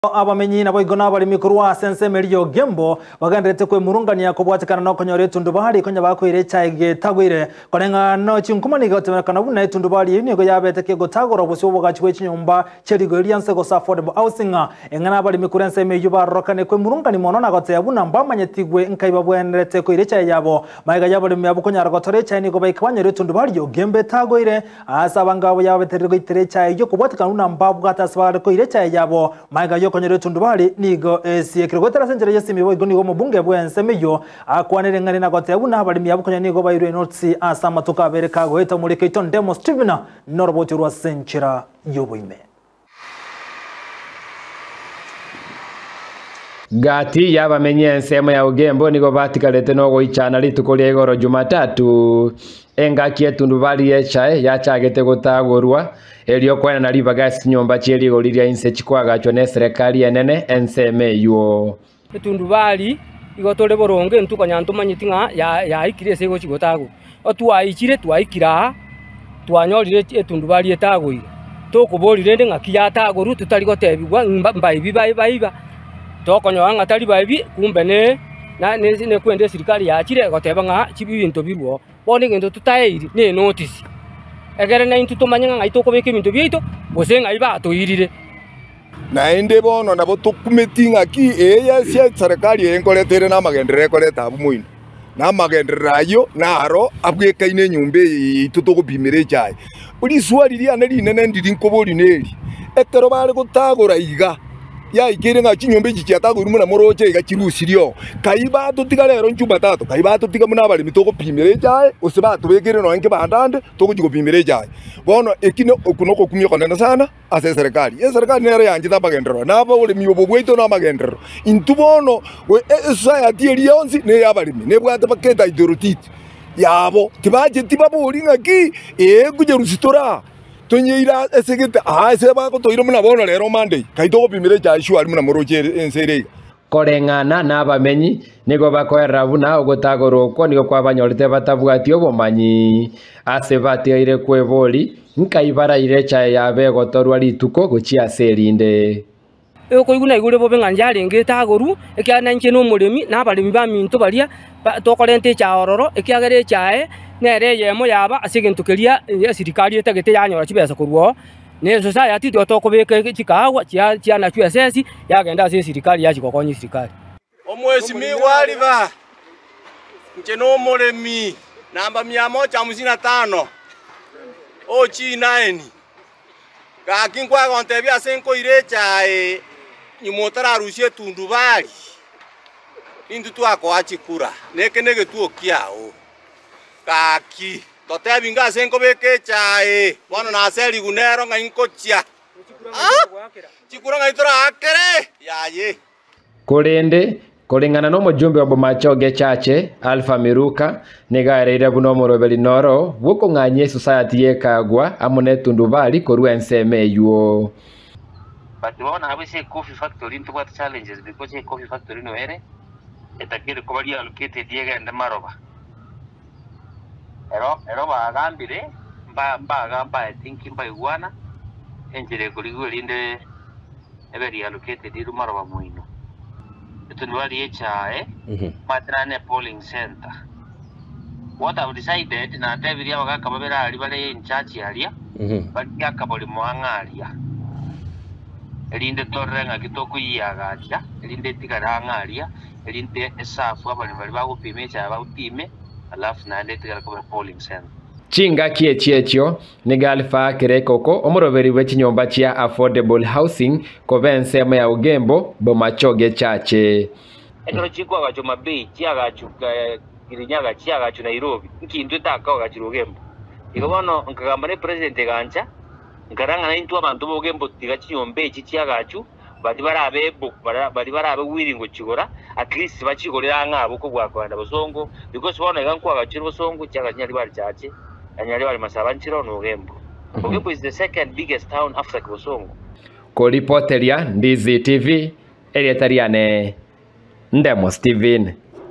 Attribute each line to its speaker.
Speaker 1: Abamenyi nabo igona bari mikuru wa sense Melio Gembo bagandrete kwe murungania kubwatikana no konyore tundubari konya bakwire chaige tagwire konenga no chinkumani gotemekana buna tundubari yini go yabete ke gotagoro busyo bugachwe chinyumba cherigo ilianse go affordable housing engana bari mikuru sense Melio barokane kwe murungani monona gote yabuna mbamanye tigwe nkaiba bwenrete ko irecha yabo maiga yabo yabu konya ragotore chaini go baikabanyore tundubari yo gembe tagwire asabangabo yabete rigo iterecha yo kubwatikana una mbabu gatasaba ko irecha yabo maiga konyere tundubali nigo siekirogotera senjere yesimibo igoni go mubunge bwense meyo akwanere ngani nagote abuna bali miyabu konya nigo bayire notsi asama tukabereka go eta muri Keiton Demo Stevena noroboti rwa senchira yoboime
Speaker 2: Gati yabamenye nsemo ya Ugembo nigo batikalete no go ichana litukole goro Jumatatu engaki etundubali yechae yachagete gotagorwa elio kwena na libagas nyomba cheli goliria inse chikwagachwa ne serikali enene NCMU
Speaker 3: etundubali igotole boronge ntukanya ntumanyitinga ya ikire sego chigotago otwaichire twaikira twanyorire etundubali etagwire tokubolire ndengaki yatagoru tutarigotebigwa mbai baiba tokonyo anga tali baibi kumbe ne kwende serikali yachire goteba nga chibinto birwo bone ngendo tutairi ne notice egere na intu tomanyanga ngaito kobeke bintu byeito bosenga iba toirire
Speaker 4: na ende bono nabo tukumetinga ki eya sia serikali enkoletere na magendere koleta abumuino na magendere ayo naro abwekaine nyumbe itutugupimire cyai uri swali ria nari nene ndiri nkobori neri ekero bari gutagura iga ya ikire nga chinyombe chichatago rumuna moroche igachirusirio kaiba tutiga lero nchumba tato kaiba tutiga muna bali mitoko pimire jae osiba tubekere no nke bandande toko jigopimire jae bono ekino okunoko kumyo konena sana ase serikali ye serikali nere yanjita bagendero naba ule miyobo bweito na magendero intubono society elionzi ne yabalimi ne bwata paketa idorotiti yabo tibaje tibaburi ngaki kuje rusitora Tunyeira esegete seba ko toiro muna bono lero Monday kaito gopimire jashu ari muna moroche ensere
Speaker 2: korengana nabamenyi nigo bakoera buna ogotagoroko nigo kwabanyorite batabwati obomanyi asebati ire kweboli nkaibara irecha yabe gotorwa lituko gochia serinde
Speaker 3: eko iguna igure bobe nganjari ngetagoru ekyana nche no muremi nabalimi ba minto balia tokorente cha ororo ekyagere chae nere yemo yaba asigentukeria serikali etegete yanyora chibesa kurwo ne society tokobeke chikawa chia na QSS yagenda ase serikali yachikokonyi serikali
Speaker 5: omwesimi waliva nche no muremi namba 155 ochi 9 gakinkwa gontebia senko irecha nyumotara rusie tundubali intu twako achikura neke tuokiao kaki totebinga senko beke chae bono na seli gunero nga inkochia chikura nga itora akere yaye
Speaker 2: korende kolingana no mujumbe wa Bomachoge chache Alpha Miruka negareire buno morobeli noro buko nganye society yekagwa amune tundubali korwa NCMU
Speaker 6: but one abise coffee factory into what challenges because a coffee factory no ere etakire ko bali allocated yega nda maroba ero bagambire gamba thinking by one enjere kuligulinde eberi allocated iru maroba muino etundwali echae matrane polling center what I've decided na David yabaka babera ali bale in charge area but yakaboli muangalia elinde torrenga kitoko yagacha elinde tigarangalia elinde esafu abali bali bagupimecha abutime alafu na ndetiga ko polling center
Speaker 2: chinga kiechio nigalfa kirekoko omoroberi wechinyomba chia affordable housing kovense ya Ugembo Bomachoge chache
Speaker 6: ekero chikwa gacho mabei chiagachu girinyaga chiagachu Nairobi nkindu takao gachi Ugembo igobono nkagamba ne president gancha ngaranga na intu abantu bogembo tigachinyombe chiagachu bali barabe wiringo chigora at least bachigorera ngabo ko gwakwanda bosongo because bona igankwa gachiro bosongo chiaga nyali bali chache anyali bali masabanchiro no Ugembo Ugembo is the second biggest town after Bosongo
Speaker 2: ko reporteria Ndizi TV Eliatariane Ndemo Steven